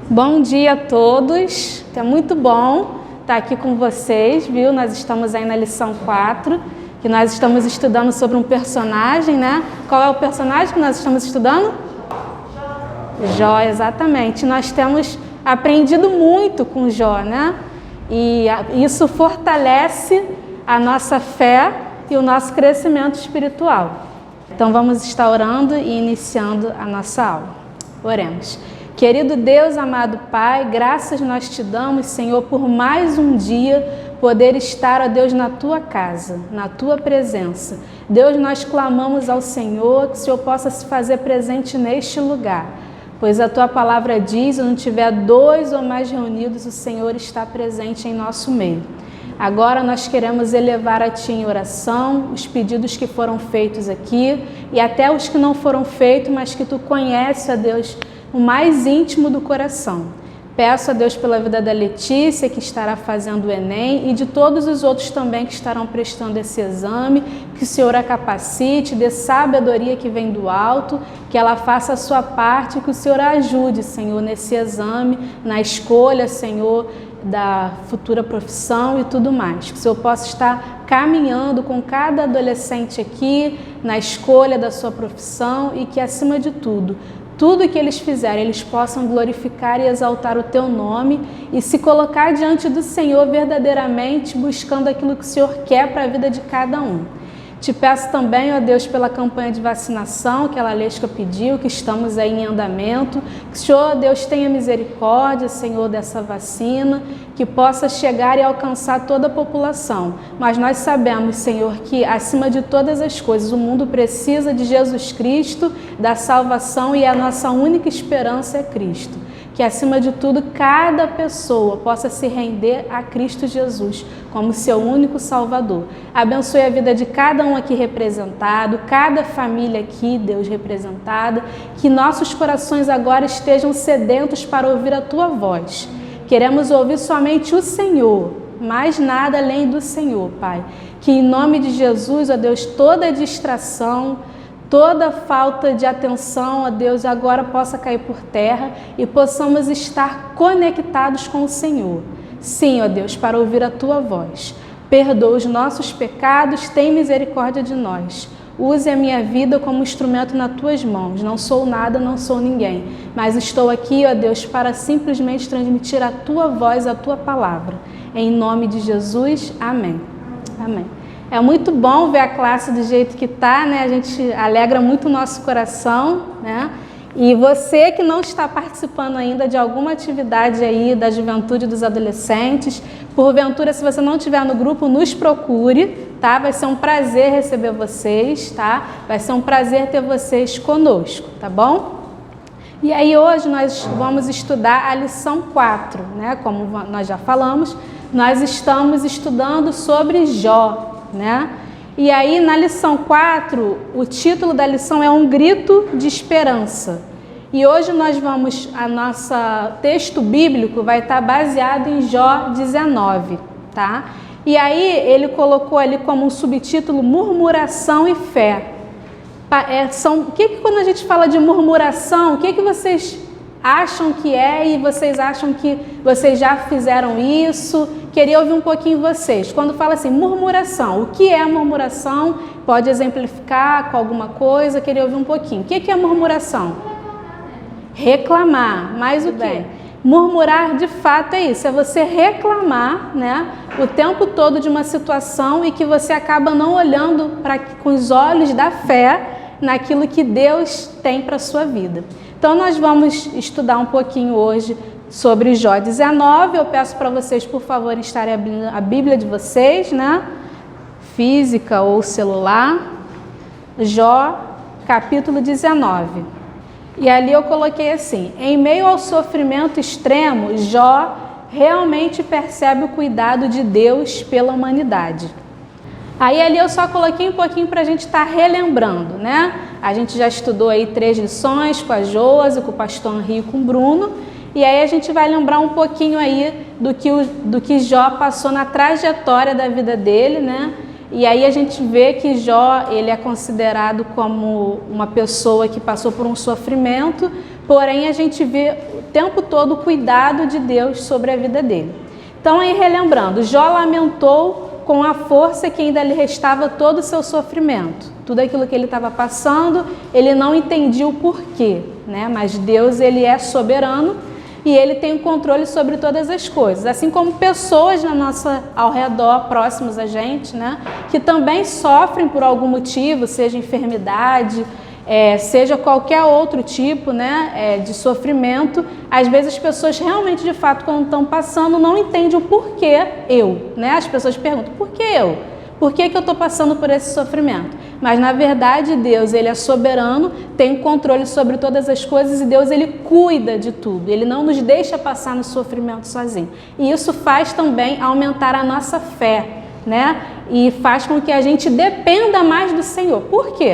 Bom dia a todos, é muito bom estar aqui com vocês, viu? Nós estamos aí na lição 4, que nós estamos estudando sobre um personagem, né? Qual é o personagem que nós estamos estudando? Jó, exatamente. Nós temos aprendido muito com Jó, né? E isso fortalece a nossa fé e o nosso crescimento espiritual. Então vamos estar orando e iniciando a nossa aula. Oremos. Querido Deus, amado Pai, graças nós te damos, Senhor, por mais um dia poder estar, ó Deus, na Tua casa, na Tua presença. Deus, nós clamamos ao Senhor que o Senhor possa se fazer presente neste lugar, pois a Tua palavra diz, onde tiver 2 ou mais reunidos, o Senhor está presente em nosso meio. Agora nós queremos elevar a Ti em oração os pedidos que foram feitos aqui e até os que não foram feitos, mas que Tu conheces, ó Deus, o mais íntimo do coração. Peço a Deus pela vida da Letícia, que estará fazendo o Enem, e de todos os outros também que estarão prestando esse exame, que o Senhor a capacite, dê sabedoria que vem do alto, que ela faça a sua parte, que o Senhor a ajude, Senhor, nesse exame, na escolha, Senhor, da futura profissão e tudo mais. Que o Senhor possa estar caminhando com cada adolescente aqui, na escolha da sua profissão e que, acima de tudo, tudo que eles fizerem, eles possam glorificar e exaltar o Teu nome e se colocar diante do Senhor verdadeiramente, buscando aquilo que o Senhor quer para a vida de cada um. Te peço também, ó Deus, pela campanha de vacinação que a Lalesca pediu, que estamos aí em andamento. Que o Senhor, ó Deus, tenha misericórdia, Senhor, dessa vacina, que possa chegar e alcançar toda a população. Mas nós sabemos, Senhor, que acima de todas as coisas, o mundo precisa de Jesus Cristo, da salvação, e a nossa única esperança é Cristo. Que, acima de tudo, cada pessoa possa se render a Cristo Jesus como seu único Salvador. Abençoe a vida de cada um aqui representado, cada família aqui, Deus, representada. Que nossos corações agora estejam sedentos para ouvir a Tua voz. Queremos ouvir somente o Senhor, mais nada além do Senhor, Pai. Que, em nome de Jesus, ó Deus, toda distração, toda falta de atenção, ó Deus, agora possa cair por terra e possamos estar conectados com o Senhor. Sim, ó Deus, para ouvir a Tua voz. Perdoa os nossos pecados, tem misericórdia de nós. Use a minha vida como instrumento nas Tuas mãos. Não sou nada, não sou ninguém, mas estou aqui, ó Deus, para simplesmente transmitir a Tua voz, a Tua palavra. Em nome de Jesus, amém. Amém. É muito bom ver a classe do jeito que está, né? A gente alegra muito o nosso coração, né? E você que não está participando ainda de alguma atividade aí da juventude dos adolescentes, porventura, se você não estiver no grupo, nos procure, tá? Vai ser um prazer receber vocês, tá? Vai ser um prazer ter vocês conosco, tá bom? E aí hoje nós vamos estudar a lição 4, né? Como nós já falamos, nós estamos estudando sobre Jó, né? E aí na lição 4, o título da lição é Um Grito de Esperança. E hoje nós vamos, a nossa texto bíblico vai estar baseado em Jó 19, tá? E aí ele colocou ali como um subtítulo Murmuração e Fé. Quando a gente fala de murmuração, o que vocês acham que é e vocês acham que vocês já fizeram isso? Queria ouvir um pouquinho vocês. Quando fala assim, murmuração, o que é murmuração? Pode exemplificar com alguma coisa? Queria ouvir um pouquinho. O que é murmuração? Reclamar. Mais o quê? Murmurar, de fato, é isso. É você reclamar, né, o tempo todo de uma situação e que você acaba não olhando com os olhos da fé naquilo que Deus tem para a sua vida. Então, nós vamos estudar um pouquinho hoje sobre Jó 19. Eu peço para vocês, por favor, estarem abrindo a Bíblia de vocês, né? Física ou celular. Jó, capítulo 19. E ali eu coloquei assim: em meio ao sofrimento extremo, Jó realmente percebe o cuidado de Deus pela humanidade. Aí ali eu só coloquei um pouquinho para a gente estar relembrando, né? A gente já estudou aí 3 lições com a Josi, com o pastor Henri e com o Bruno. E aí a gente vai lembrar um pouquinho aí do que Jó passou na trajetória da vida dele, né? E aí a gente vê que Jó, ele é considerado como uma pessoa que passou por um sofrimento, porém a gente vê tempo todo o cuidado de Deus sobre a vida dele. Então, aí relembrando, Jó lamentou com a força que ainda lhe restava todo o seu sofrimento. Tudo aquilo que ele estava passando, ele não entendia o porquê, né? Mas Deus, ele é soberano e ele tem o controle sobre todas as coisas. Assim como pessoas ao redor, próximos a gente, né? Que também sofrem por algum motivo, seja enfermidade, seja qualquer outro tipo, né, de sofrimento. Às vezes as pessoas realmente, de fato, quando estão passando, não entendem o porquê né? As pessoas perguntam, por que eu? Por que eu estou passando por esse sofrimento? Mas, na verdade, Deus, ele é soberano, tem controle sobre todas as coisas e Deus, ele cuida de tudo. Ele não nos deixa passar no sofrimento sozinho. E isso faz também aumentar a nossa fé, né? E faz com que a gente dependa mais do Senhor. Por quê?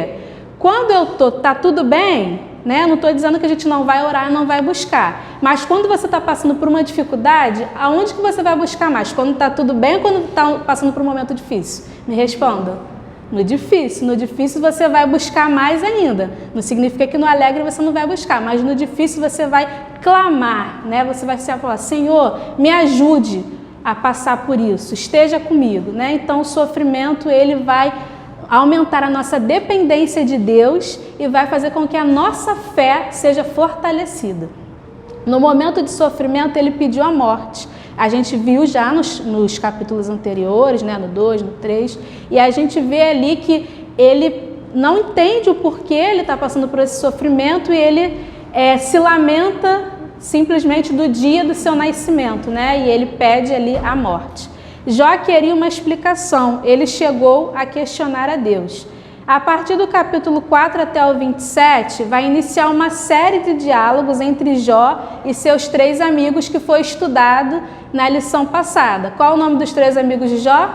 Quando tá tudo bem, né? Não estou dizendo que a gente não vai orar, não vai buscar. Mas quando você está passando por uma dificuldade, aonde que você vai buscar mais? Quando está tudo bem ou quando está passando por um momento difícil? Me responda. No difícil. No difícil você vai buscar mais ainda. Não significa que no alegre você não vai buscar, mas no difícil você vai clamar, né? Você vai falar, Senhor, me ajude a passar por isso, esteja comigo, né? Então o sofrimento, ele vai aumentar a nossa dependência de Deus e vai fazer com que a nossa fé seja fortalecida. No momento de sofrimento, ele pediu a morte. A gente viu já nos capítulos anteriores, né, no 2, no 3, e a gente vê ali que ele não entende o porquê ele está passando por esse sofrimento e ele se lamenta simplesmente do dia do seu nascimento, né, e ele pede ali a morte. Jó queria uma explicação, ele chegou a questionar a Deus. A partir do capítulo 4 até o 27, vai iniciar uma série de diálogos entre Jó e seus 3 amigos que foi estudado na lição passada. Qual o nome dos 3 amigos de Jó?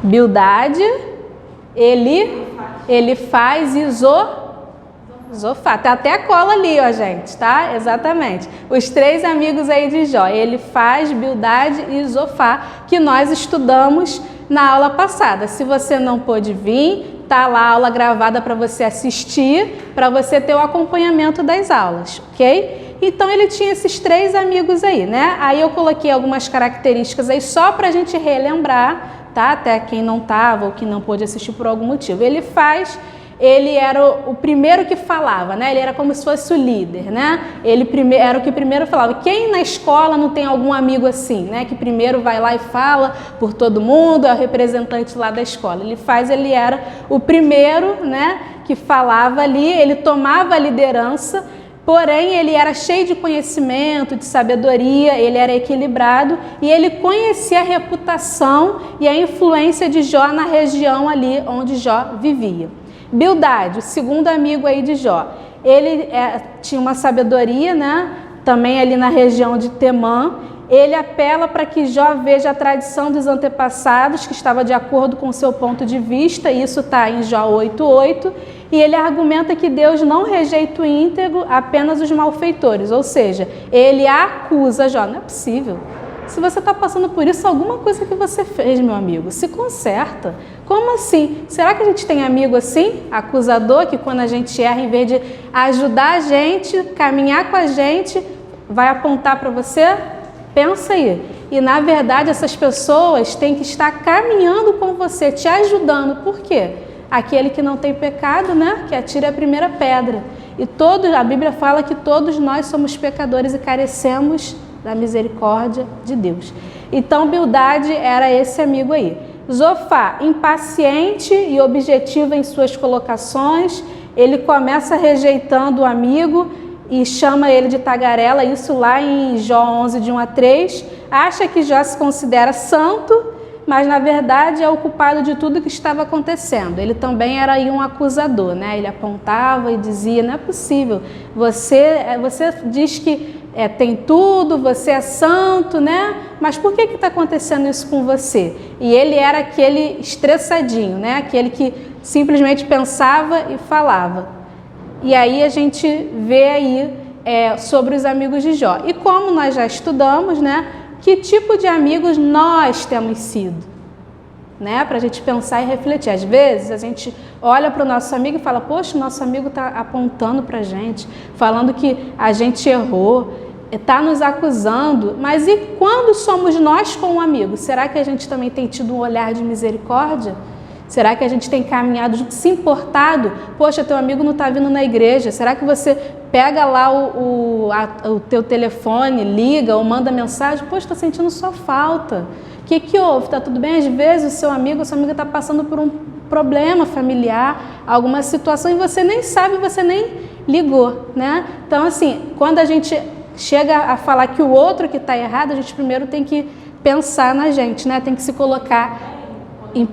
Bildade, Elifaz e Zofá. Tá até a cola ali, ó, gente, tá? Exatamente. Os 3 amigos aí de Jó, Elifaz, Bildade e Zofá, que nós estudamos na aula passada. Se você não pôde vir, tá lá a aula gravada para você assistir, para você ter o acompanhamento das aulas, ok? Então ele tinha esses 3 amigos aí, né? Aí eu coloquei algumas características aí só para a gente relembrar, tá? Até quem não estava ou quem não pôde assistir por algum motivo. Ele era o primeiro que falava, né? Ele era como se fosse o líder, né? Ele era o que primeiro falava. Quem na escola não tem algum amigo assim, né? Que primeiro vai lá e fala por todo mundo, é o representante lá da escola. Ele era o primeiro, né? Que falava ali, ele tomava a liderança, porém ele era cheio de conhecimento, de sabedoria, ele era equilibrado e ele conhecia a reputação e a influência de Jó na região ali onde Jó vivia. Bildade, o segundo amigo aí de Jó, ele tinha uma sabedoria, né? Também ali na região de Temã. Ele apela para que Jó veja a tradição dos antepassados, que estava de acordo com o seu ponto de vista, isso está em Jó 8:8, e ele argumenta que Deus não rejeita o íntegro, apenas os malfeitores, ou seja, ele acusa Jó. Não é possível. Se você está passando por isso, alguma coisa que você fez, meu amigo, se conserta. Como assim? Será que a gente tem amigo assim, acusador, que quando a gente erra, em vez de ajudar a gente, caminhar com a gente, vai apontar para você? Pensa aí. E na verdade essas pessoas têm que estar caminhando com você, te ajudando. Por quê? Aquele que não tem pecado, né? Que atire a primeira pedra. E a Bíblia fala que todos nós somos pecadores e carecemos da misericórdia de Deus. Então, Bildade era esse amigo aí. Zofá, impaciente e objetivo em suas colocações, ele começa rejeitando o amigo e chama ele de tagarela, isso lá em Jó 11, de 1 a 3. Acha que Jó se considera santo, mas na verdade é o culpado de tudo que estava acontecendo. Ele também era aí um acusador, né? Ele apontava e dizia, não é possível, você diz que tem tudo, você é santo, né? Mas por que está acontecendo isso com você? E ele era aquele estressadinho, né? Aquele que simplesmente pensava e falava. E aí a gente vê aí sobre os amigos de Jó. E como nós já estudamos, né? Que tipo de amigos nós temos sido? né? Para a gente pensar e refletir. Às vezes a gente olha para o nosso amigo e fala, poxa, o nosso amigo está apontando para a gente, falando que a gente errou, está nos acusando, mas e quando somos nós com um amigo? Será que a gente também tem tido um olhar de misericórdia? Será que a gente tem caminhado, se importado? Poxa, teu amigo não está vindo na igreja. Será que você pega lá o teu telefone, liga ou manda mensagem? Poxa, estou sentindo sua falta. O que houve? Está tudo bem? Às vezes o seu amigo ou sua amiga está passando por um problema familiar, alguma situação, e você nem sabe, você nem ligou, né? Então, assim, quando a gente chega a falar que o outro que está errado, a gente primeiro tem que pensar na gente, né? Tem que se colocar em...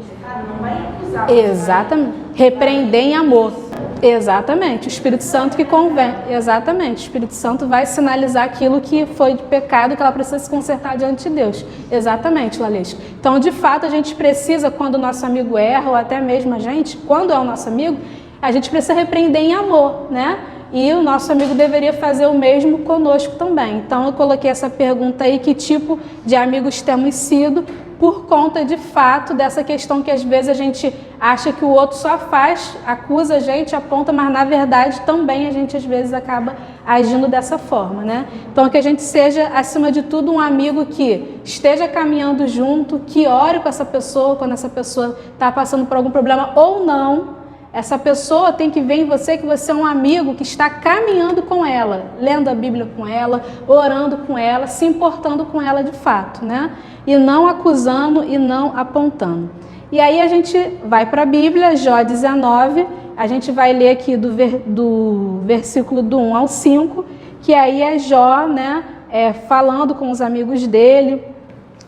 Exatamente. Repreender em amor. Exatamente. O Espírito Santo que convém. Exatamente. O Espírito Santo vai sinalizar aquilo que foi de pecado, que ela precisa se consertar diante de Deus. Exatamente, Lalesca. Então, de fato, a gente precisa, quando o nosso amigo erra, ou até mesmo a gente, quando é o nosso amigo, a gente precisa repreender em amor, né? E o nosso amigo deveria fazer o mesmo conosco também. Então, eu coloquei essa pergunta aí, que tipo de amigos temos sido, por conta, de fato, dessa questão que às vezes a gente acha que o outro só faz, acusa a gente, aponta, mas na verdade também a gente às vezes acaba agindo dessa forma, né? Então, que a gente seja, acima de tudo, um amigo que esteja caminhando junto, que ore com essa pessoa quando essa pessoa está passando por algum problema ou não. Essa pessoa tem que ver em você que você é um amigo que está caminhando com ela, lendo a Bíblia com ela, orando com ela, se importando com ela de fato, né? E não acusando e não apontando. E aí a gente vai para a Bíblia, Jó 19, a gente vai ler aqui do versículo do 1 ao 5, que aí é Jó, né, falando com os amigos dele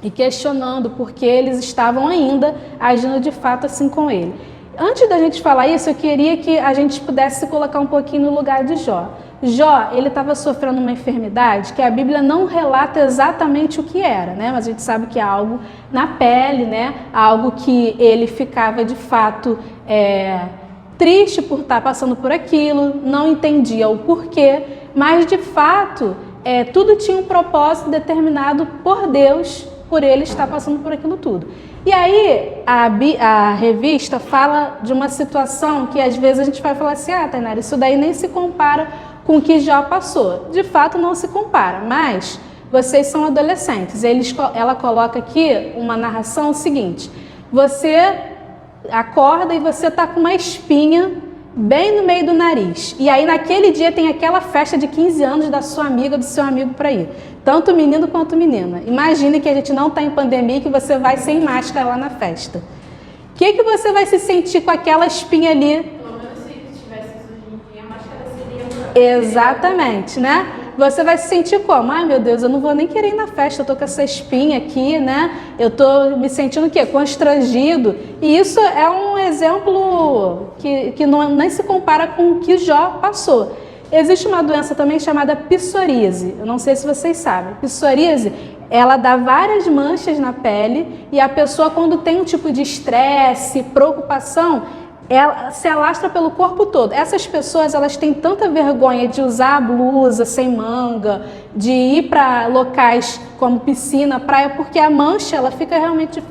e questionando porque eles estavam ainda agindo de fato assim com ele. Antes da gente falar isso, eu queria que a gente pudesse se colocar um pouquinho no lugar de Jó. Jó, ele estava sofrendo uma enfermidade que a Bíblia não relata exatamente o que era, né? Mas a gente sabe que é algo na pele, né? Algo que ele ficava de fato triste por estar passando por aquilo, não entendia o porquê, mas de fato tudo tinha um propósito determinado por Deus, por ele estar passando por aquilo tudo. E aí a revista fala de uma situação que às vezes a gente vai falar assim, Tainara, isso daí nem se compara com o que Jó passou. De fato não se compara, mas vocês são adolescentes. Ela coloca aqui uma narração seguinte, você acorda e você está com uma espinha bem no meio do nariz. E aí naquele dia tem aquela festa de 15 anos da sua amiga, do seu amigo para ir. Tanto o menino quanto a menina. Imagine que a gente não está em pandemia e que você vai sem máscara lá na festa. O que você vai se sentir com aquela espinha ali? Pelo menos se tivesse isso hoje em dia, a máscara seria... Exatamente, né? Você vai se sentir como? Ai, meu Deus, eu não vou nem querer ir na festa, eu tô com essa espinha aqui, né? Eu tô me sentindo o quê? Constrangido. E isso é um exemplo que não, nem se compara com o que Jó passou. Existe uma doença também chamada psoríase. Eu não sei se vocês sabem. Psoríase, ela dá várias manchas na pele e a pessoa, quando tem um tipo de estresse, preocupação, ela se alastra pelo corpo todo. Essas pessoas, elas têm tanta vergonha de usar a blusa sem manga, de ir para locais como piscina, praia, porque a mancha ela fica realmente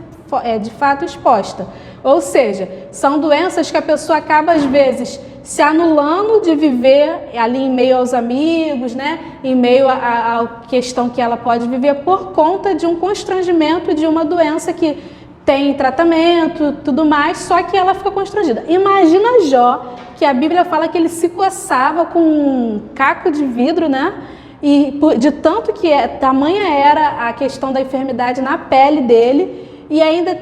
de fato exposta. Ou seja, são doenças que a pessoa acaba às vezes se anulando de viver ali em meio aos amigos, né? Em meio à questão que ela pode viver por conta de um constrangimento de uma doença que tem tratamento, tudo mais, só que ela fica constrangida. Imagina Jó, que a Bíblia fala que ele se coçava com um caco de vidro, né? E de tanto que tamanha era a questão da enfermidade na pele dele, e ainda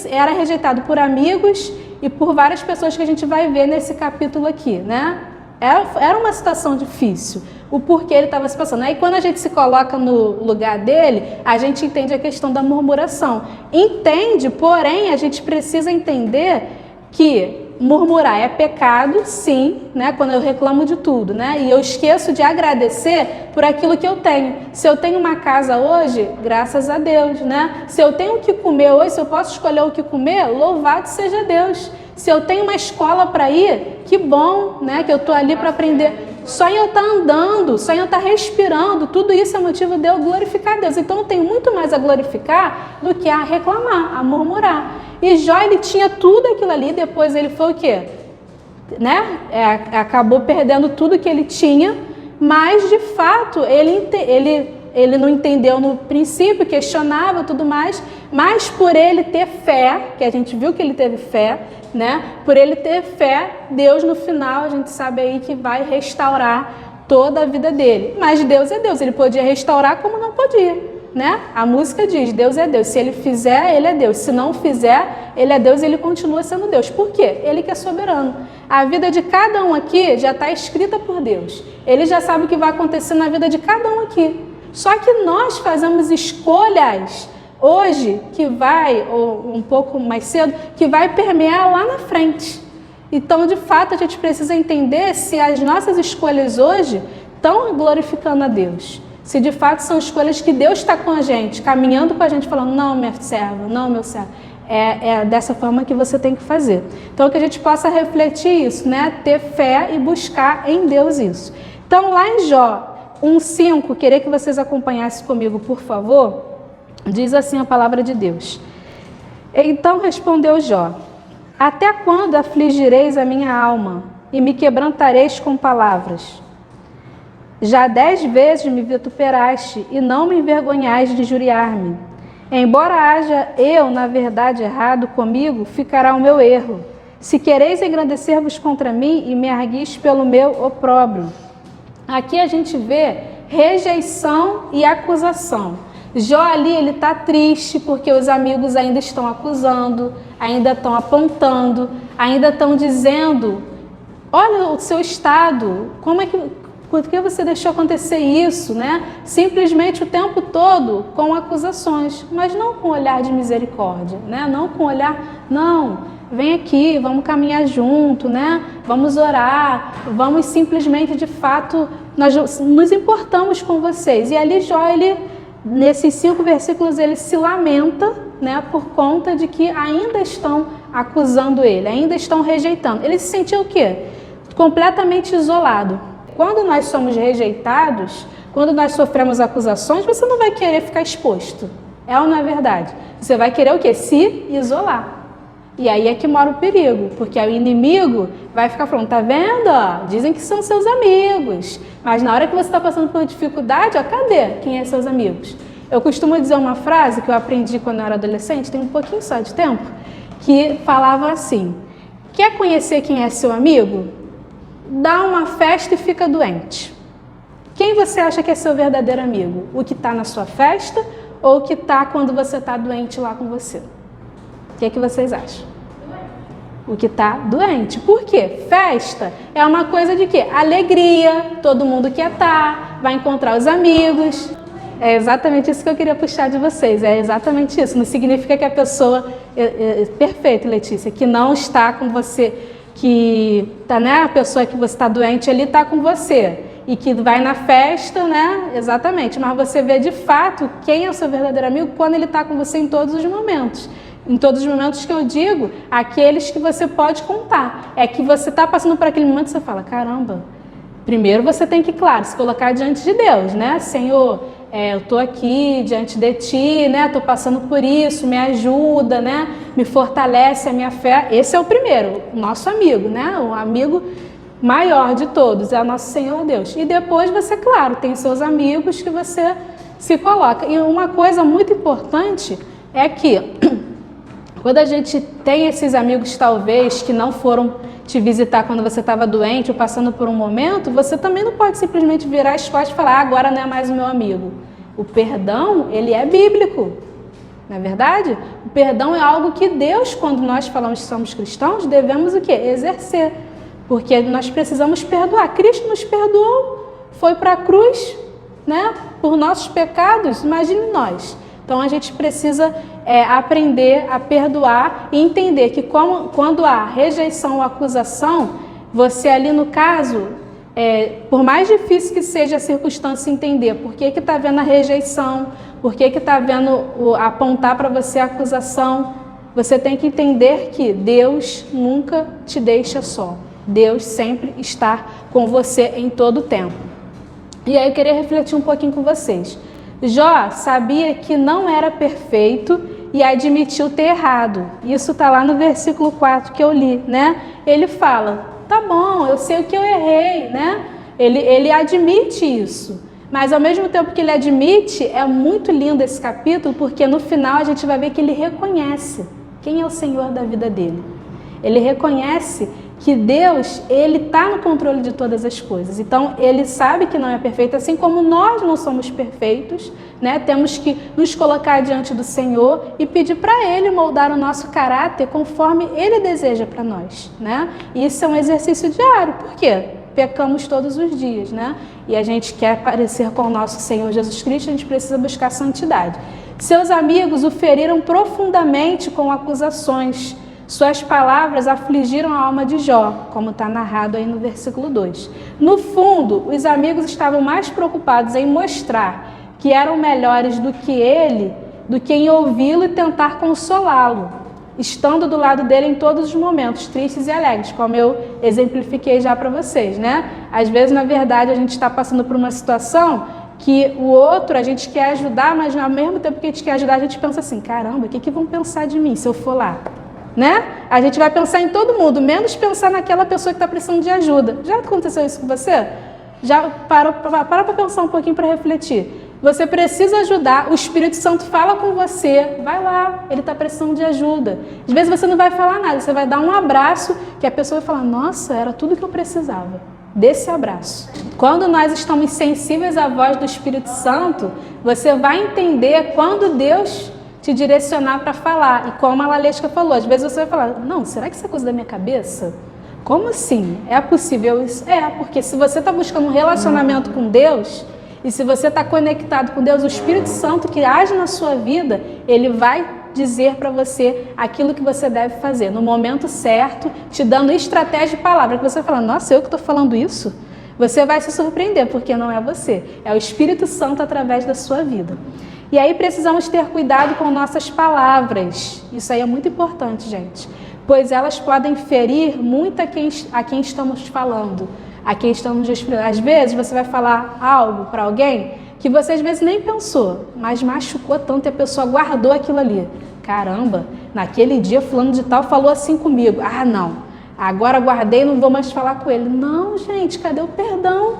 era rejeitado por amigos e por várias pessoas que a gente vai ver nesse capítulo aqui, né? Era uma situação difícil, o porquê ele estava se passando. Aí quando a gente se coloca no lugar dele, a gente entende a questão da murmuração. Entende, porém, a gente precisa entender que murmurar é pecado, sim, né? Quando eu reclamo de tudo, né? E eu esqueço de agradecer por aquilo que eu tenho. Se eu tenho uma casa hoje, graças a Deus, né? Se eu tenho o que comer hoje, se eu posso escolher o que comer, louvado seja Deus. Se eu tenho uma escola para ir, que bom, né? Que eu estou ali para aprender. Só em eu estar andando, só em eu estar respirando, tudo isso é motivo de eu glorificar a Deus. Então eu tenho muito mais a glorificar do que a reclamar, a murmurar. E Jó, ele tinha tudo aquilo ali, depois ele foi o quê? Né? Acabou perdendo tudo que ele tinha, mas de fato ele não entendeu no princípio, questionava tudo mais, mas por ele ter fé, que a gente viu que ele teve fé, né? Por ele ter fé, Deus no final, a gente sabe aí que vai restaurar toda a vida dele. Mas Deus é Deus, ele podia restaurar como não podia, né? A música diz, Deus é Deus, se ele fizer, ele é Deus, se não fizer, ele é Deus e ele continua sendo Deus. Por quê? Ele que é soberano. A vida de cada um aqui já está escrita por Deus. Ele já sabe o que vai acontecer na vida de cada um aqui. Só que nós fazemos escolhas hoje, que vai, ou um pouco mais cedo, que vai permear lá na frente. Então, de fato, a gente precisa entender se as nossas escolhas hoje estão glorificando a Deus. Se de fato são escolhas que Deus está com a gente, caminhando com a gente, falando, não, minha serva, não, meu servo. É dessa forma que você tem que fazer. Então, que a gente possa refletir isso, né? Ter fé e buscar em Deus isso. Então, lá em Jó 1:5, queria que vocês acompanhassem comigo, por favor. Diz assim a palavra de Deus. Então respondeu Jó: até quando afligireis a minha alma e me quebrantareis com palavras? Já 10 vezes me vituperaste e não me envergonhais de injuriar-me. Embora haja eu, na verdade, errado comigo, ficará o meu erro. Se quereis engrandecer-vos contra mim e me arguis pelo meu opróbrio. Aqui a gente vê rejeição e acusação. Jó ali, ele está triste porque os amigos ainda estão acusando, ainda estão apontando, ainda estão dizendo, olha o seu estado, por que você deixou acontecer isso, né? Simplesmente o tempo todo com acusações, mas não com olhar de misericórdia, né? Não com olhar, não, vem aqui, vamos caminhar junto, né? Vamos orar, vamos simplesmente, de fato, nós nos importamos com vocês. E ali Jó, nesses 5 versículos, ele se lamenta, né? Por conta de que ainda estão acusando ele, ainda estão rejeitando. Ele se sentiu o quê? Completamente isolado. Quando nós somos rejeitados, quando nós sofremos acusações, você não vai querer ficar exposto. É ou não é verdade? Você vai querer o quê? Se isolar. E aí é que mora o perigo, porque o inimigo vai ficar falando, tá vendo? Ó, dizem que são seus amigos, mas na hora que você está passando por dificuldade, ó, cadê quem é seus amigos? Eu costumo dizer uma frase que eu aprendi quando eu era adolescente, tem um pouquinho só de tempo, que falava assim, quer conhecer quem é seu amigo? Dá uma festa e fica doente. Quem você acha que é seu verdadeiro amigo? O que está na sua festa ou o que está quando você está doente lá com você? O que é que vocês acham? O que está doente. Por quê? Festa é uma coisa de quê? Alegria, todo mundo quer estar, vai encontrar os amigos. É exatamente isso que eu queria puxar de vocês, é exatamente isso. Não significa que a pessoa, perfeito, Letícia, que não está com você, que tá, né, a pessoa que você está doente ali está com você e que vai na festa, né? Exatamente, mas você vê de fato quem é o seu verdadeiro amigo quando ele está com você em todos os momentos. Em todos os momentos que eu digo, aqueles que você pode contar. É que você está passando por aquele momento e você fala, caramba, primeiro você tem que, claro, se colocar diante de Deus, né? Senhor, eu estou aqui diante de Ti, né? Estou passando por isso, me ajuda, né? Me fortalece a minha fé. Esse é o primeiro, o nosso amigo, né? O amigo maior de todos, é o nosso Senhor Deus. E depois você, claro, tem seus amigos que você se coloca. E uma coisa muito importante é que quando a gente tem esses amigos, talvez, que não foram te visitar quando você estava doente ou passando por um momento, você também não pode simplesmente virar as costas e falar, agora não é mais o meu amigo. O perdão, ele é bíblico, não é verdade? O perdão é algo que Deus, quando nós falamos que somos cristãos, devemos o quê? Exercer. Porque nós precisamos perdoar. Cristo nos perdoou, foi para a cruz, né? Por nossos pecados, imagine nós. Então a gente precisa aprender a perdoar e entender que quando há rejeição ou acusação, você ali no caso, por mais difícil que seja a circunstância entender por que está havendo a rejeição, por que está havendo apontar para você a acusação, você tem que entender que Deus nunca te deixa só. Deus sempre está com você em todo o tempo. E aí eu queria refletir um pouquinho com vocês. Jó sabia que não era perfeito e admitiu ter errado. Isso está lá no versículo 4 que eu li, né? Ele fala, tá bom, eu sei o que eu errei, né? Ele admite isso. Mas ao mesmo tempo que ele admite, é muito lindo esse capítulo, porque no final a gente vai ver que ele reconhece quem é o Senhor da vida dele. Ele reconhece que Deus, ele está no controle de todas as coisas. Então, ele sabe que não é perfeito, assim como nós não somos perfeitos, né? Temos que nos colocar diante do Senhor e pedir para Ele moldar o nosso caráter conforme Ele deseja para nós, né? E isso é um exercício diário. Por quê? Pecamos todos os dias, né? E a gente quer parecer com o nosso Senhor Jesus Cristo, a gente precisa buscar santidade. Seus amigos o feriram profundamente com acusações. Suas palavras afligiram a alma de Jó, como está narrado aí no versículo 2. No fundo, os amigos estavam mais preocupados em mostrar que eram melhores do que ele, do que em ouvi-lo e tentar consolá-lo, estando do lado dele em todos os momentos, tristes e alegres, como eu exemplifiquei já para vocês, né? Às vezes, na verdade, a gente está passando por uma situação que o outro a gente quer ajudar, mas ao mesmo tempo que a gente quer ajudar, a gente pensa assim, caramba, o que vão pensar de mim se eu for lá? Né? A gente vai pensar em todo mundo, menos pensar naquela pessoa que está precisando de ajuda. Já aconteceu isso com você? Já para para pensar um pouquinho, para refletir. Você precisa ajudar, o Espírito Santo fala com você, vai lá, ele está precisando de ajuda. Às vezes você não vai falar nada, você vai dar um abraço que a pessoa vai falar, nossa, era tudo que eu precisava, desse abraço. Quando nós estamos sensíveis à voz do Espírito Santo, você vai entender quando Deus te direcionar para falar. E como a Lalesca falou, às vezes você vai falar, não, será que isso é coisa da minha cabeça? Como assim? É possível isso? É, porque se você está buscando um relacionamento com Deus, e se você está conectado com Deus, o Espírito Santo que age na sua vida, ele vai dizer para você aquilo que você deve fazer, no momento certo, te dando estratégia e palavra, que você vai falar, nossa, eu que estou falando isso? Você vai se surpreender, porque não é você, é o Espírito Santo através da sua vida. E aí precisamos ter cuidado com nossas palavras. Isso aí é muito importante, gente. Pois elas podem ferir muito a quem estamos falando, a quem estamos respirando. Às vezes você vai falar algo para alguém que você às vezes nem pensou, mas machucou tanto e a pessoa guardou aquilo ali. Caramba, naquele dia fulano de tal falou assim comigo. Ah, não, agora guardei e não vou mais falar com ele. Não, gente, cadê o perdão?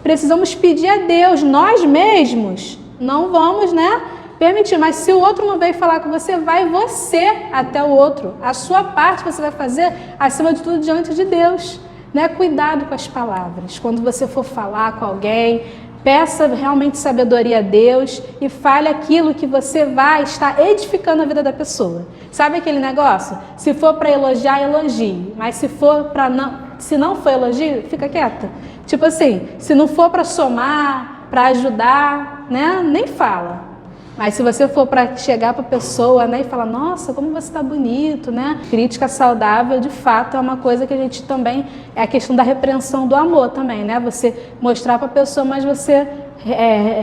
Precisamos pedir a Deus, nós mesmos. Não vamos, né, permitir, mas se o outro não veio falar com você, vai você até o outro. A sua parte você vai fazer, acima de tudo, diante de Deus. Né? Cuidado com as palavras. Quando você for falar com alguém, peça realmente sabedoria a Deus e fale aquilo que você vai estar edificando a vida da pessoa. Sabe aquele negócio? Se for para elogiar, elogie. Mas se não for elogio, fica quieta. Tipo assim, se não for para somar, para ajudar, né? Nem fala. Mas se você for para chegar para a pessoa, né, e falar, nossa, como você está bonito, né? Crítica saudável, de fato, é uma coisa que a gente também, é a questão da repreensão do amor também, né? Você mostrar para a pessoa, mas você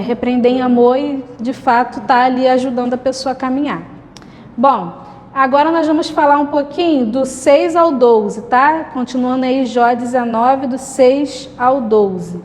repreender em amor e, de fato, tá ali ajudando a pessoa a caminhar. Bom, agora nós vamos falar um pouquinho do 6 ao 12, tá? Continuando aí Jó 19, do 6 ao 12.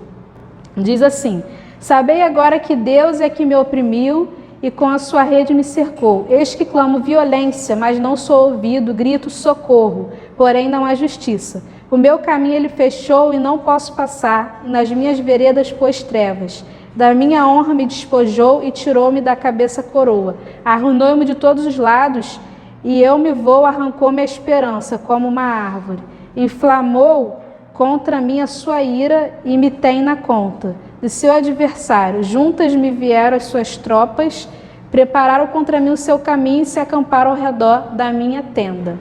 Diz assim, sabei agora que Deus é que me oprimiu e com a sua rede me cercou. Eis que clamo violência, mas não sou ouvido, grito socorro, porém não há justiça. O meu caminho ele fechou e não posso passar, e nas minhas veredas pôs trevas. Da minha honra me despojou e tirou-me da cabeça a coroa. Arruinou-me de todos os lados, e eu me vou, arrancou-me a esperança, como uma árvore. Inflamou contra mim a sua ira e me tem na conta de seu adversário. Juntas me vieram as suas tropas, prepararam contra mim o seu caminho e se acamparam ao redor da minha tenda.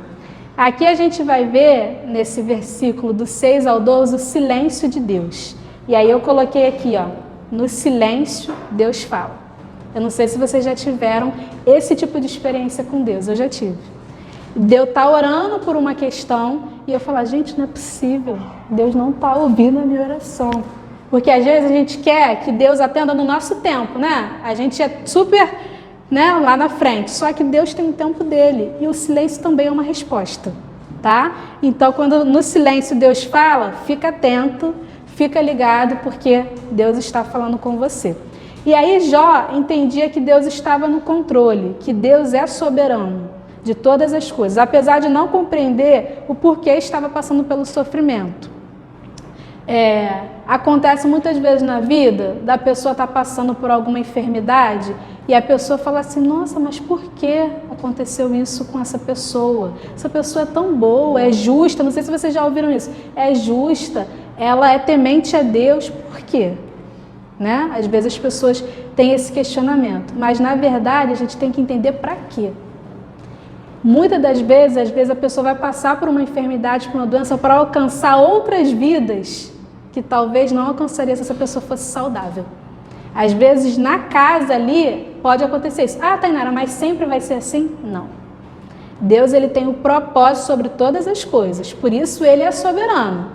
Aqui a gente vai ver, nesse versículo do 6 ao 12, o silêncio de Deus. E aí eu coloquei aqui, ó, no silêncio Deus fala. Eu não sei se vocês já tiveram esse tipo de experiência com Deus, eu já tive. Deus está orando por uma questão e eu falo, gente, não é possível, Deus não está ouvindo a minha oração. Porque às vezes a gente quer que Deus atenda no nosso tempo, né? A gente é super, né, lá na frente, só que Deus tem um tempo dele e o silêncio também é uma resposta. tá? Então, quando no silêncio Deus fala, fica atento, fica ligado, porque Deus está falando com você. E aí Jó entendia que Deus estava no controle, que Deus é soberano de todas as coisas, apesar de não compreender o porquê estava passando pelo sofrimento. Acontece muitas vezes na vida da pessoa estar passando por alguma enfermidade e a pessoa fala assim, nossa, mas por que aconteceu isso com essa pessoa? Essa pessoa é tão boa, é justa, não sei se vocês já ouviram isso, é justa, ela é temente a Deus, por quê? Né? Às vezes as pessoas têm esse questionamento, mas na verdade a gente tem que entender para quê. Muitas das vezes, a pessoa vai passar por uma enfermidade, por uma doença, para alcançar outras vidas que talvez não alcançaria se essa pessoa fosse saudável. Às vezes, na casa ali, pode acontecer isso. Ah, Tainara, mas sempre vai ser assim? Não. Deus, ele tem um propósito sobre todas as coisas, por isso ele é soberano.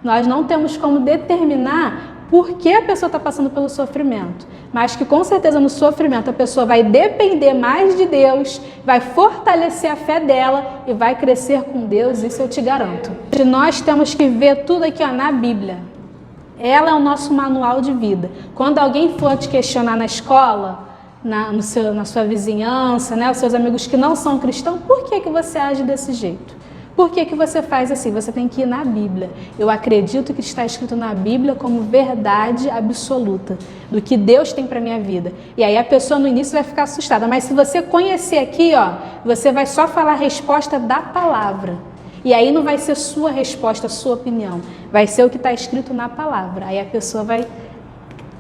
Nós não temos como determinar por que a pessoa está passando pelo sofrimento, mas que com certeza no sofrimento a pessoa vai depender mais de Deus, vai fortalecer a fé dela e vai crescer com Deus, isso eu te garanto. Nós temos que ver tudo aqui na Bíblia. Ela é o nosso manual de vida. Quando alguém for te questionar na escola, na sua vizinhança, né, os seus amigos que não são cristãos, por que você age desse jeito? Por que você faz assim? Você tem que ir na Bíblia. Eu acredito que está escrito na Bíblia como verdade absoluta do que Deus tem para a minha vida. E aí a pessoa no início vai ficar assustada, mas se você conhecer aqui, você vai só falar a resposta da palavra. E aí não vai ser sua resposta, sua opinião. Vai ser o que está escrito na palavra. Aí a pessoa vai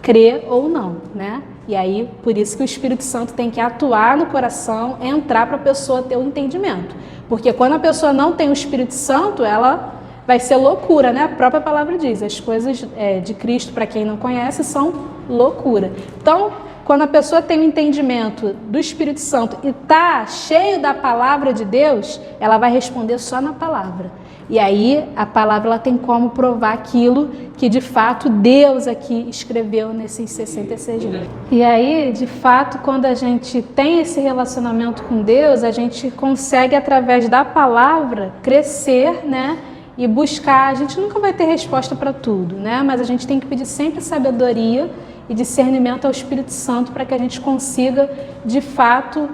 crer ou não, né? E aí, por isso que o Espírito Santo tem que atuar no coração, entrar para a pessoa ter o entendimento. Porque quando a pessoa não tem o Espírito Santo, ela vai ser loucura, né? A própria palavra diz, as coisas de Cristo, para quem não conhece, são loucura. Então, quando a pessoa tem o entendimento do Espírito Santo e está cheio da palavra de Deus, ela vai responder só na palavra. E aí a palavra ela tem como provar aquilo que de fato Deus aqui escreveu nesses 66 livros. E aí, de fato, quando a gente tem esse relacionamento com Deus, a gente consegue através da palavra crescer, né? E buscar. A gente nunca vai ter resposta para tudo, né? Mas a gente tem que pedir sempre sabedoria e discernimento ao Espírito Santo para que a gente consiga, de fato,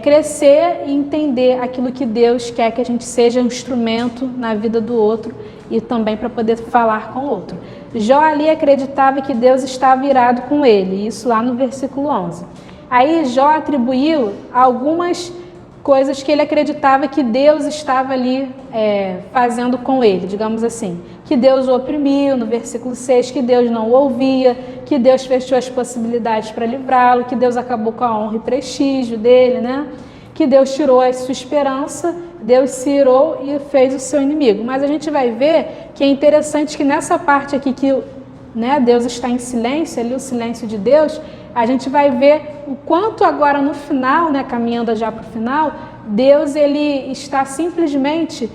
crescer e entender aquilo que Deus quer que a gente seja um instrumento na vida do outro e também para poder falar com o outro. Jó ali acreditava que Deus estava irado com ele, isso lá no versículo 11. Aí Jó atribuiu algumas coisas que ele acreditava que Deus estava ali fazendo com ele, digamos assim. Que Deus o oprimiu, no versículo 6, que Deus não o ouvia, que Deus fechou as possibilidades para livrá-lo, que Deus acabou com a honra e prestígio dele, né? Que Deus tirou a sua esperança, Deus se irou e fez o seu inimigo. Mas a gente vai ver que é interessante que nessa parte aqui que Deus está em silêncio, ali o silêncio de Deus, a gente vai ver o quanto agora no final, caminhando já para o final, Deus ele está simplesmente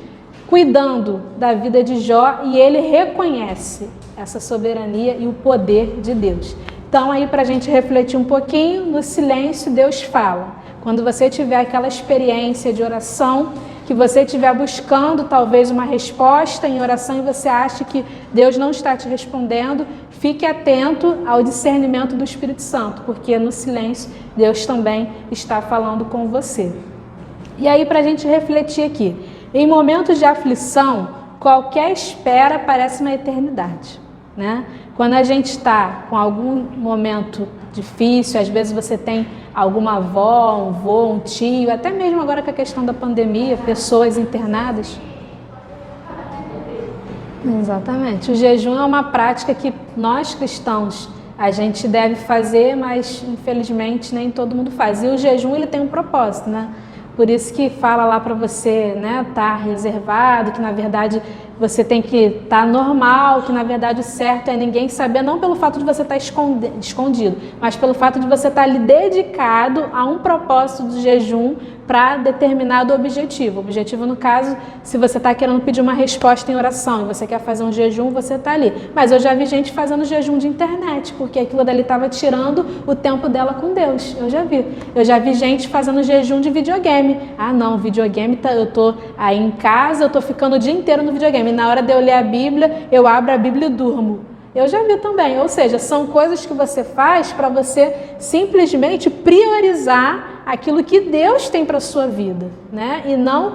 cuidando da vida de Jó e ele reconhece essa soberania e o poder de Deus. Então aí para a gente refletir um pouquinho, no silêncio Deus fala. Quando você tiver aquela experiência de oração, que você estiver buscando talvez uma resposta em oração e você acha que Deus não está te respondendo, fique atento ao discernimento do Espírito Santo, porque no silêncio Deus também está falando com você. E aí para a gente refletir aqui, em momentos de aflição, qualquer espera parece uma eternidade, né? Quando a gente está com algum momento difícil, às vezes você tem alguma avó, um avô, um tio, até mesmo agora com a questão da pandemia, pessoas internadas. Exatamente. O jejum é uma prática que nós cristãos a gente deve fazer, mas infelizmente nem todo mundo faz. E o jejum ele tem um propósito, né? Por isso que fala lá para você, tá reservado, que na verdade você tem que estar normal, que na verdade o certo é ninguém saber, não pelo fato de você estar escondido, mas pelo fato de você estar ali dedicado a um propósito de jejum para determinado objetivo. O objetivo, no caso, se você está querendo pedir uma resposta em oração e você quer fazer um jejum, você está ali. Mas eu já vi gente fazendo jejum de internet, porque aquilo dali estava tirando o tempo dela com Deus. Eu já vi. Eu já vi gente fazendo jejum de videogame. Ah, não, videogame, eu estou aí em casa, eu estou ficando o dia inteiro no videogame. E na hora de eu ler a Bíblia, eu abro a Bíblia e durmo. Eu já vi também. Ou seja, são coisas que você faz para você simplesmente priorizar aquilo que Deus tem para a sua vida, né? E não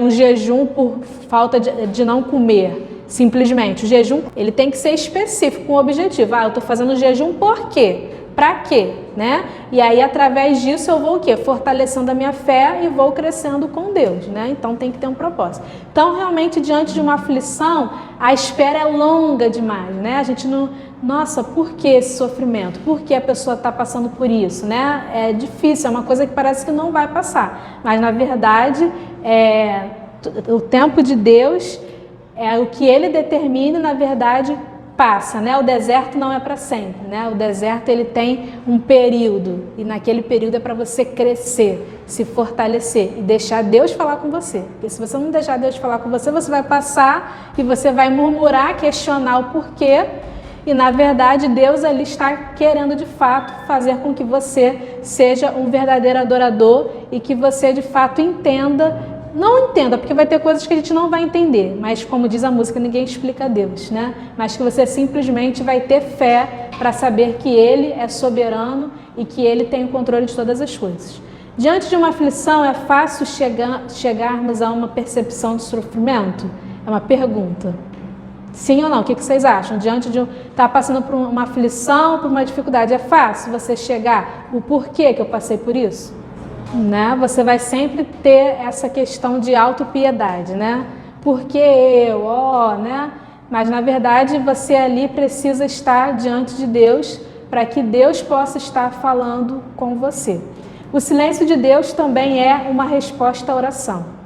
o jejum por falta de não comer, simplesmente. O jejum, ele tem que ser específico, com um objetivo. Ah, eu estou fazendo jejum por quê? Para quê? Né? E aí, através disso, eu vou o quê? Fortalecendo a minha fé e vou crescendo com Deus, né? Então, tem que ter um propósito. Então, realmente, diante de uma aflição, a espera é longa demais, né? A gente não... Nossa, por que esse sofrimento? Por que a pessoa está passando por isso, né? É difícil, é uma coisa que parece que não vai passar. Mas, na verdade, o tempo de Deus é o que Ele determina, na verdade, passa, né? O deserto não é para sempre, né? O deserto, ele tem um período, e naquele período é para você crescer, se fortalecer e deixar Deus falar com você. Porque se você não deixar Deus falar com você, você vai passar e você vai murmurar, questionar o porquê, e na verdade Deus ali está querendo de fato fazer com que você seja um verdadeiro adorador e que você de fato entenda. Não entenda, porque vai ter coisas que a gente não vai entender, mas como diz a música, ninguém explica Deus, né? Mas que você simplesmente vai ter fé para saber que Ele é soberano e que Ele tem o controle de todas as coisas. Diante de uma aflição, é fácil chegarmos a uma percepção de sofrimento? É uma pergunta. Sim ou não? O que vocês acham? Diante de estar passando por uma aflição, por uma dificuldade, é fácil você chegar o porquê que eu passei por isso? Né? Você vai sempre ter essa questão de autopiedade, né? Porque eu, né? Mas na verdade você ali precisa estar diante de Deus para que Deus possa estar falando com você. O silêncio de Deus também é uma resposta à oração.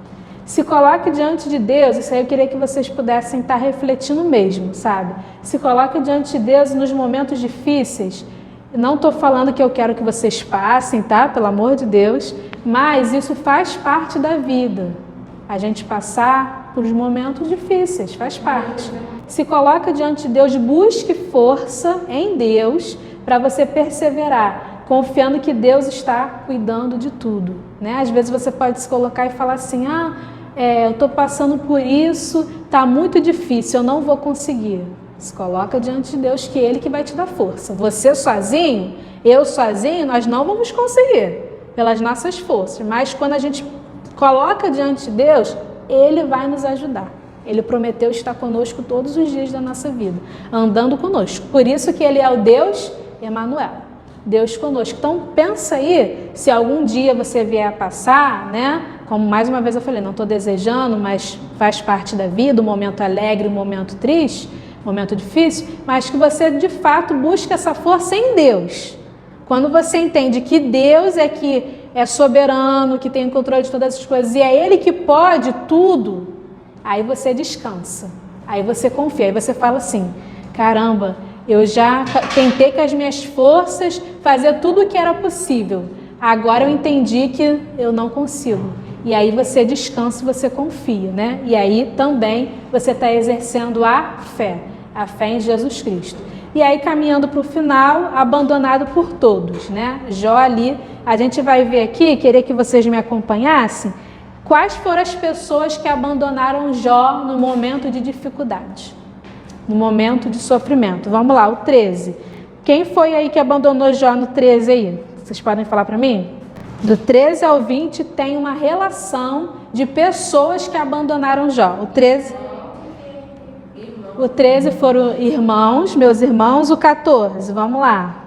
Se coloque diante de Deus, isso aí eu queria que vocês pudessem estar refletindo mesmo, sabe? Se coloque diante de Deus nos momentos difíceis. Não estou falando que eu quero que vocês passem, tá? Pelo amor de Deus. Mas isso faz parte da vida. A gente passar por momentos difíceis, faz parte. Se coloca diante de Deus, busque força em Deus para você perseverar, confiando que Deus está cuidando de tudo, né? Às vezes você pode se colocar e falar assim, eu estou passando por isso, está muito difícil, eu não vou conseguir. Se coloca diante de Deus, que Ele que vai te dar força. Você sozinho, eu sozinho, nós não vamos conseguir pelas nossas forças. Mas quando a gente coloca diante de Deus, Ele vai nos ajudar. Ele prometeu estar conosco todos os dias da nossa vida, andando conosco. Por isso que Ele é o Deus Emanuel, Deus conosco. Então pensa aí, se algum dia você vier a passar, né? Como mais uma vez eu falei, não estou desejando, mas faz parte da vida, um momento alegre, um momento triste, momento difícil, mas que você de fato busque essa força em Deus. Quando você entende que Deus é que é soberano, que tem o controle de todas as coisas e é Ele que pode tudo, aí você descansa, aí você confia, aí você fala assim, caramba, eu já tentei com as minhas forças fazer tudo o que era possível, agora eu entendi que eu não consigo. E aí você descansa, você confia, né? E aí também você está exercendo a fé em Jesus Cristo. E aí caminhando para o final, abandonado por todos, né? Jó ali, a gente vai ver aqui, queria que vocês me acompanhassem, quais foram as pessoas que abandonaram Jó no momento de dificuldade, no momento de sofrimento. Vamos lá, o 13. Quem foi aí que abandonou Jó no 13 aí? Vocês podem falar para mim? Do 13 ao 20 tem uma relação de pessoas que abandonaram Jó. O 13 foram irmãos, meus irmãos. O 14, vamos lá.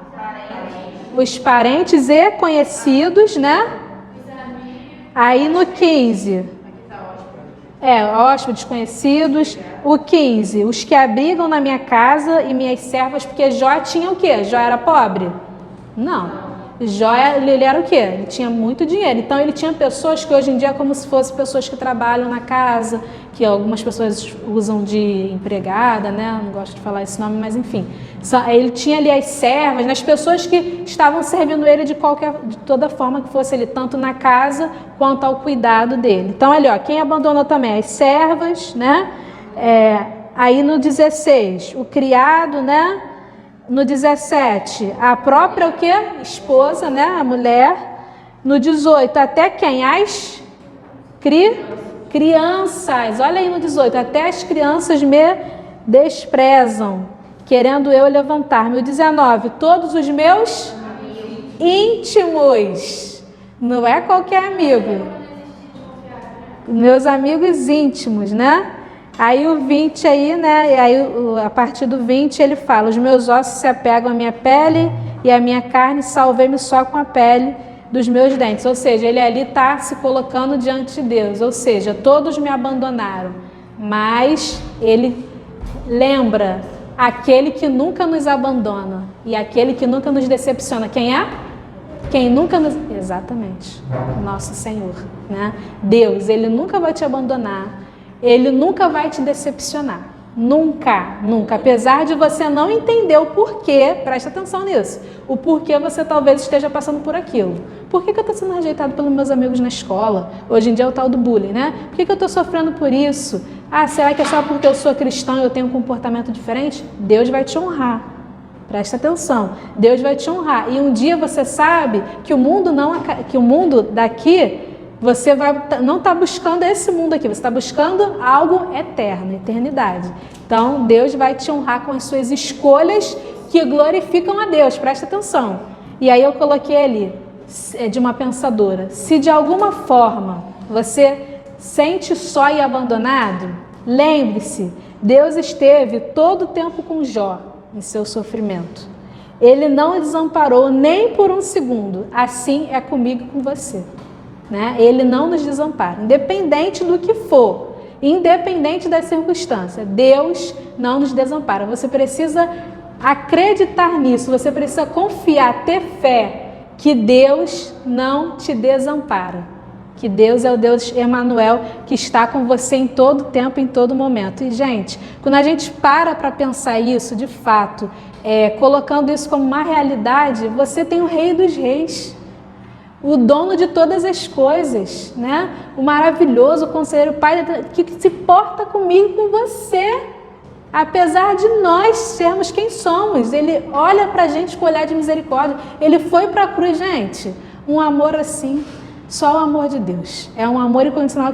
Os parentes e conhecidos, né? Aí no 15, hóspedes conhecidos. O 15, os que abrigam na minha casa e minhas servas, porque Jó tinha o quê? Jó era pobre? Não. Jó, ele era o quê? Ele tinha muito dinheiro. Então, ele tinha pessoas que hoje em dia é como se fossem pessoas que trabalham na casa, que algumas pessoas usam de empregada, né? Não gosto de falar esse nome, mas enfim. Ele tinha ali as servas, as pessoas que estavam servindo ele de toda forma que fosse ele, tanto na casa quanto ao cuidado dele. Então, ali, ó, quem abandonou também? As servas, né? Aí no 16, o criado, né? No 17, a própria o quê? Esposa, né? A mulher. No 18, até quem? As crianças. Olha aí no 18, até as crianças me desprezam, querendo eu levantar-me. O 19, todos os meus íntimos. Não é qualquer amigo. Meus amigos íntimos, né? Aí o 20 aí, né? E aí a partir do 20 ele fala: os meus ossos se apegam à minha pele e a minha carne salvei-me só com a pele dos meus dentes. Ou seja, ele ali está se colocando diante de Deus. Ou seja, todos me abandonaram, mas ele lembra aquele que nunca nos abandona e aquele que nunca nos decepciona. Quem é? Quem nunca nos... Exatamente, nosso Senhor, né? Deus, ele nunca vai te abandonar, ele nunca vai te decepcionar. Nunca, nunca. Apesar de você não entender o porquê, presta atenção nisso, o porquê você talvez esteja passando por aquilo. Por que eu estou sendo rejeitado pelos meus amigos na escola? Hoje em dia é o tal do bullying, né? Por que eu estou sofrendo por isso? Ah, será que é só porque eu sou cristão e eu tenho um comportamento diferente? Deus vai te honrar. Presta atenção. Deus vai te honrar. E um dia você sabe que o mundo daqui, você não está buscando esse mundo aqui, você está buscando algo eterno, eternidade. Então, Deus vai te honrar com as suas escolhas que glorificam a Deus. Presta atenção. E aí eu coloquei ali, de uma pensadora: se de alguma forma você sente só e abandonado, lembre-se, Deus esteve todo o tempo com Jó em seu sofrimento. Ele não o desamparou nem por um segundo. Assim é comigo e com você. Né? Ele não nos desampara, independente do que for, independente das circunstâncias. Deus não nos desampara. Você precisa acreditar nisso, você precisa confiar, ter fé que Deus não te desampara, que Deus é o Deus Emanuel que está com você em todo tempo, em todo momento. E, gente, quando a gente para pensar isso, de fato, colocando isso como uma realidade, você tem o Rei dos Reis, o dono de todas as coisas, né? O maravilhoso, o conselheiro, o Pai, que se porta comigo e com você. Apesar de nós sermos quem somos, Ele olha pra gente com olhar de misericórdia. Ele foi pra cruz, gente. Um amor assim, só o amor de Deus. É um amor incondicional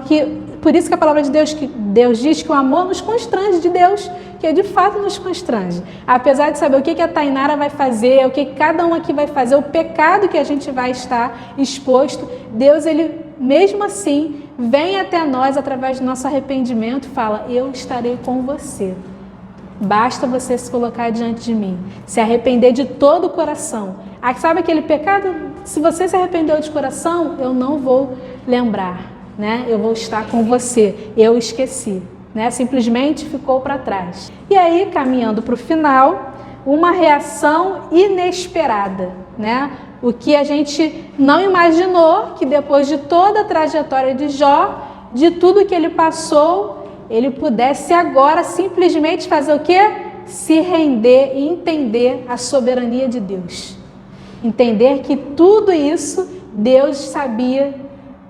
por isso que a palavra de Deus diz que o amor nos constrange de Deus, que de fato nos constrange. Apesar de saber o que a Tainara vai fazer, o que cada um aqui vai fazer, o pecado que a gente vai estar exposto, Deus, Ele mesmo assim, vem até nós através do nosso arrependimento e fala: eu estarei com você. Basta você se colocar diante de mim, se arrepender de todo o coração. Sabe aquele pecado? Se você se arrependeu de coração, eu não vou lembrar, né? Eu vou estar com você. Eu esqueci, né? Simplesmente ficou para trás. E aí, caminhando para o final, uma reação inesperada, né? O que a gente não imaginou, que depois de toda a trajetória de Jó, de tudo que ele passou, ele pudesse agora simplesmente fazer o quê? Se render e entender a soberania de Deus. Entender que tudo isso, Deus sabia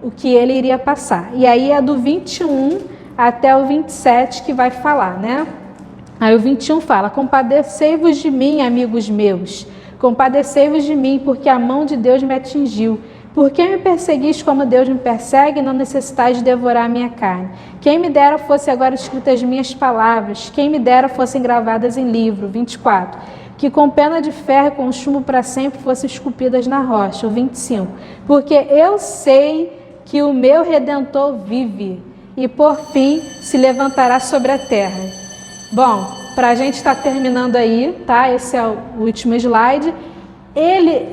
o que ele iria passar. E aí é do 21 até o 27 que vai falar, né? Aí o 21 fala: compadecei-vos de mim, amigos meus. Compadecei-vos de mim, porque a mão de Deus me atingiu. Por que me perseguis como Deus me persegue, não necessitais de devorar a minha carne? Quem me dera fosse agora escritas as minhas palavras, quem me dera fossem gravadas em livro. 24. Que com pena de ferro e com chumbo para sempre fossem esculpidas na rocha. 25. Porque eu sei que o meu Redentor vive e por fim se levantará sobre a terra. Bom, para a gente estar terminando aí, tá? Esse é o último slide.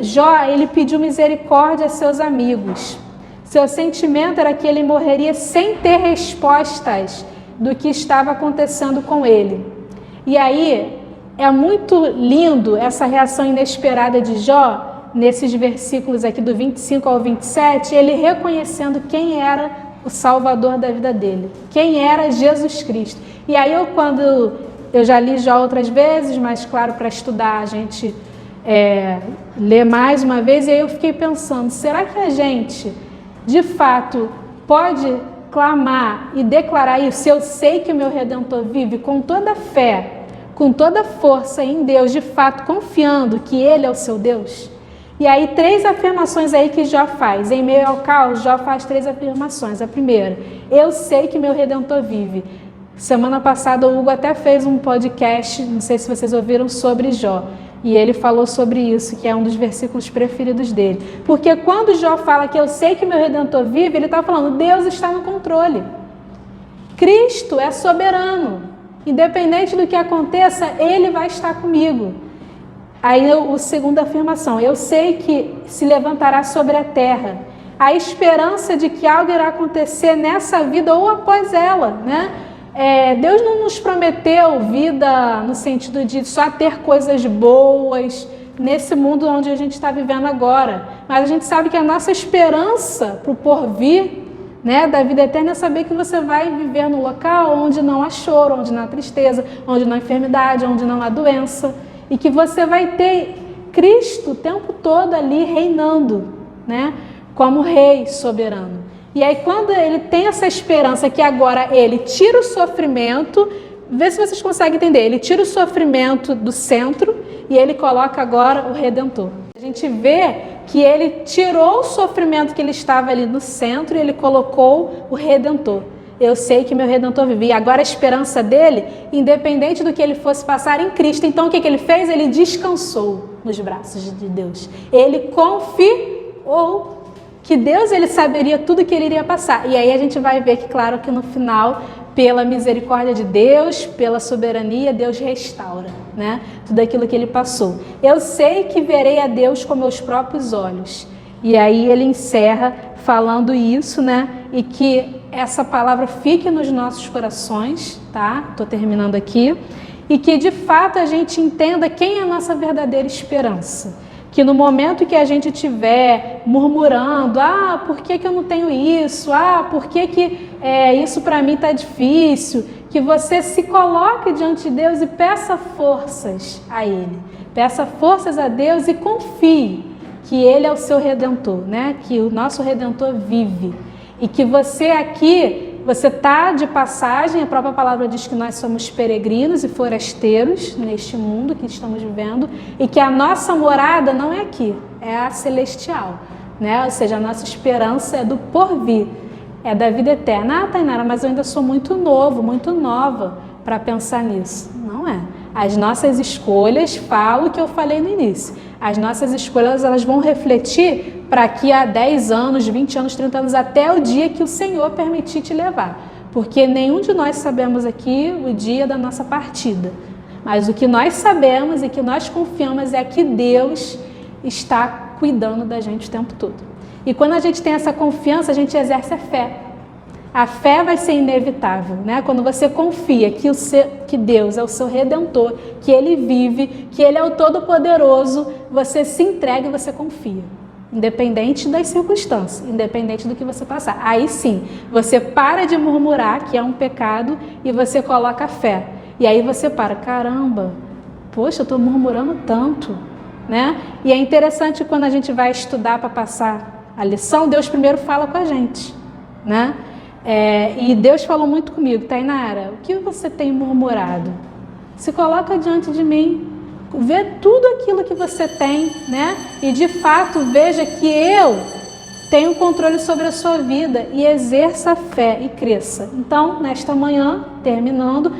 Jó, ele pediu misericórdia a seus amigos. Seu sentimento era que ele morreria sem ter respostas do que estava acontecendo com ele. E aí, é muito lindo essa reação inesperada de Jó, nesses versículos aqui do 25 ao 27, ele reconhecendo quem era o Salvador da vida dele. Quem era Jesus Cristo. E aí quando eu já li Jó outras vezes, mas claro, para estudar a gente lê mais uma vez, e aí eu fiquei pensando, será que a gente, de fato, pode clamar e declarar isso? Eu sei que o meu Redentor vive, com toda fé, com toda força em Deus, de fato, confiando que Ele é o seu Deus? E aí 3 afirmações aí que Jó faz. Em meio ao caos, Jó faz 3 afirmações. A primeira, eu sei que meu Redentor vive. Semana passada o Hugo até fez um podcast, não sei se vocês ouviram, sobre Jó. E ele falou sobre isso, que é um dos versículos preferidos dele. Porque quando Jó fala que eu sei que meu Redentor vive, ele está falando, Deus está no controle. Cristo é soberano. Independente do que aconteça, Ele vai estar comigo. Aí a segunda afirmação, eu sei que se levantará sobre a terra. A esperança de que algo irá acontecer nessa vida ou após ela, né? Deus não nos prometeu vida no sentido de só ter coisas boas nesse mundo onde a gente está vivendo agora. Mas a gente sabe que a nossa esperança para o porvir, né, da vida eterna é saber que você vai viver no local onde não há choro, onde não há tristeza, onde não há enfermidade, onde não há doença. E que você vai ter Cristo o tempo todo ali reinando, né, como Rei soberano. E aí quando ele tem essa esperança que agora ele tira o sofrimento, vê se vocês conseguem entender, ele tira o sofrimento do centro e ele coloca agora o Redentor. A gente vê que ele tirou o sofrimento que ele estava ali no centro e ele colocou o Redentor. Eu sei que meu Redentor vive. E agora a esperança dele, independente do que ele fosse passar em Cristo. Então o que ele fez? Ele descansou nos braços de Deus. Ele confiou que Deus ele saberia tudo que ele iria passar. E aí a gente vai ver que, claro, que no final, pela misericórdia de Deus, pela soberania, Deus restaura, né, tudo aquilo que ele passou. Eu sei que verei a Deus com meus próprios olhos. E aí ele encerra falando isso, né, e que essa palavra fique nos nossos corações, tá? Estou terminando aqui. E que de fato a gente entenda quem é a nossa verdadeira esperança. Que no momento que a gente estiver murmurando, por que eu não tenho isso? Por que isso para mim está difícil? Que você se coloque diante de Deus e peça forças a Ele. Peça forças a Deus e confie que Ele é o seu Redentor, né? Que o nosso Redentor vive. E que você aqui, você está de passagem, a própria palavra diz que nós somos peregrinos e forasteiros neste mundo que estamos vivendo e que a nossa morada não é aqui, é a celestial, né? Ou seja, a nossa esperança é do porvir, é da vida eterna. Tainara, mas eu ainda sou muito novo, muito nova para pensar nisso. Não é. As nossas escolhas, falo o que eu falei no início, as nossas escolhas elas vão refletir para aqui a 10 anos, 20 anos, 30 anos, até o dia que o Senhor permitir te levar. Porque nenhum de nós sabemos aqui o dia da nossa partida. Mas o que nós sabemos e que nós confiamos é que Deus está cuidando da gente o tempo todo. E quando a gente tem essa confiança, a gente exerce a fé. A fé vai ser inevitável, né? Quando você confia que Deus é o seu Redentor, que Ele vive, que Ele é o Todo-Poderoso, você se entrega e você confia. Independente das circunstâncias, independente do que você passar. Aí sim, você para de murmurar, que é um pecado, e você coloca a fé. E aí você para, caramba, poxa, eu estou murmurando tanto, né? E é interessante quando a gente vai estudar para passar a lição, Deus primeiro fala com a gente, né? E Deus falou muito comigo, Tainara, o que você tem murmurado? Se coloca diante de mim, vê tudo aquilo que você tem, né? E de fato veja que eu tenho controle sobre a sua vida e exerça a fé e cresça. Então, nesta manhã, terminando,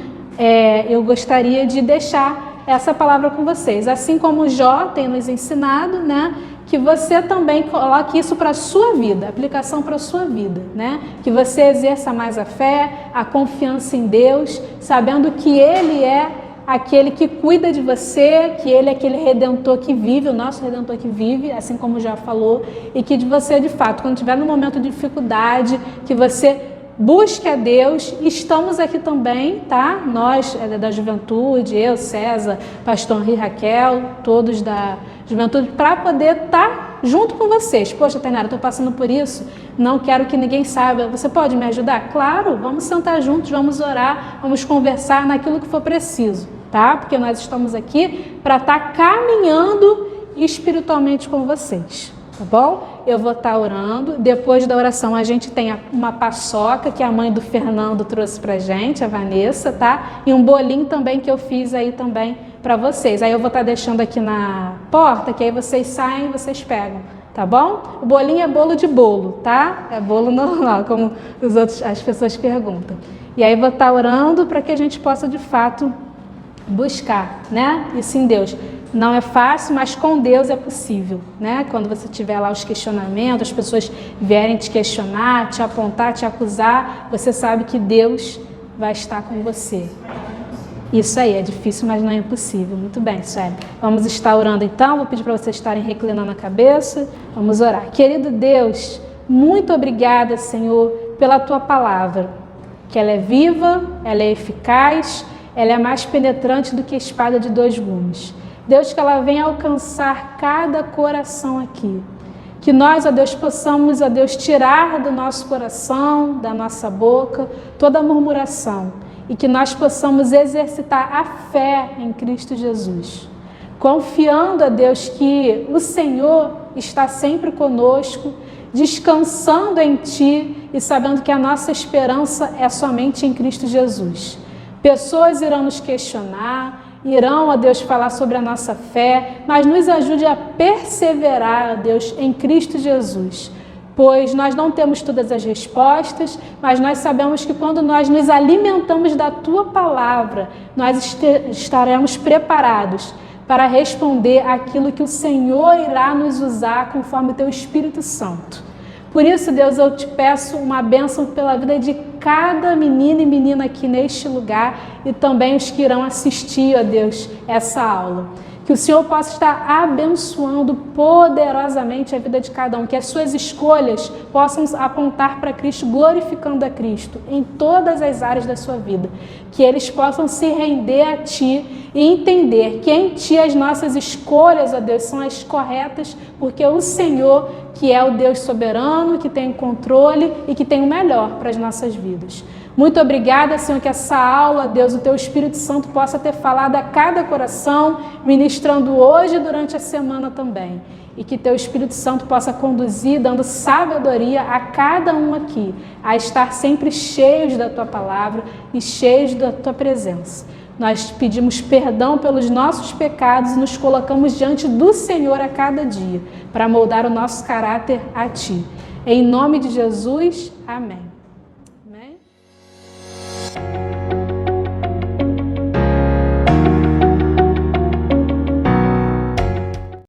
eu gostaria de deixar essa palavra com vocês. Assim como Jó tem nos ensinado, né? Que você também coloque isso para a sua vida, aplicação para a sua vida, né? Que você exerça mais a fé, a confiança em Deus, sabendo que Ele é aquele que cuida de você, que Ele é aquele Redentor que vive, o nosso Redentor que vive, assim como já falou, e que de você, de fato, quando estiver no momento de dificuldade, que você busque a Deus. Estamos aqui também, tá? Nós da juventude, eu, César, pastor Henri, Raquel, todos da juventude, para poder estar junto com vocês. Poxa, Tainara, estou passando por isso, não quero que ninguém saiba. Você pode me ajudar? Claro, vamos sentar juntos, vamos orar, vamos conversar naquilo que for preciso, tá? Porque nós estamos aqui para estar caminhando espiritualmente com vocês, tá bom? Eu vou estar orando. Depois da oração a gente tem uma paçoca que a mãe do Fernando trouxe pra gente, a Vanessa, tá? E um bolinho também que eu fiz aí também para vocês. Aí eu vou estar deixando aqui na porta, que aí vocês saem e vocês pegam, tá bom? O bolinho é bolo de bolo, tá? É bolo normal, como as pessoas perguntam. E aí eu vou estar orando para que a gente possa de fato buscar, né? Isso em Deus. Não é fácil, mas com Deus é possível, né? Quando você tiver lá os questionamentos, as pessoas vierem te questionar, te apontar, te acusar, você sabe que Deus vai estar com você. Isso aí, é difícil, mas não é impossível. Muito bem, Sueli. Vamos estar orando então, vou pedir para vocês estarem reclinando a cabeça. Vamos orar. Querido Deus, muito obrigada, Senhor, pela Tua palavra, que ela é viva, ela é eficaz, ela é mais penetrante do que a espada de 2 gumes. Deus, que ela venha alcançar cada coração aqui. Que nós, ó Deus, possamos, ó Deus, tirar do nosso coração, da nossa boca, toda a murmuração. E que nós possamos exercitar a fé em Cristo Jesus. Confiando, ó Deus, que o Senhor está sempre conosco, descansando em Ti e sabendo que a nossa esperança é somente em Cristo Jesus. Pessoas irão nos questionar, irão, ó Deus, falar sobre a nossa fé, mas nos ajude a perseverar, ó Deus, em Cristo Jesus. Pois nós não temos todas as respostas, mas nós sabemos que quando nós nos alimentamos da Tua palavra, nós estaremos preparados para responder aquilo que o Senhor irá nos usar conforme o Teu Espírito Santo. Por isso, Deus, eu te peço uma bênção pela vida de cada menino e menina aqui neste lugar e também os que irão assistir, ó Deus, essa aula. Que o Senhor possa estar abençoando poderosamente a vida de cada um, que as suas escolhas possam apontar para Cristo, glorificando a Cristo em todas as áreas da sua vida. Que eles possam se render a Ti e entender que em Ti as nossas escolhas, ó Deus, são as corretas, porque o Senhor, que é o Deus soberano, que tem o controle e que tem o melhor para as nossas vidas. Muito obrigada, Senhor, que essa aula, Deus, o Teu Espírito Santo possa ter falado a cada coração, ministrando hoje e durante a semana também. E que Teu Espírito Santo possa conduzir, dando sabedoria a cada um aqui, a estar sempre cheios da Tua palavra e cheios da Tua presença. Nós pedimos perdão pelos nossos pecados e nos colocamos diante do Senhor a cada dia, para moldar o nosso caráter a Ti. Em nome de Jesus, amém.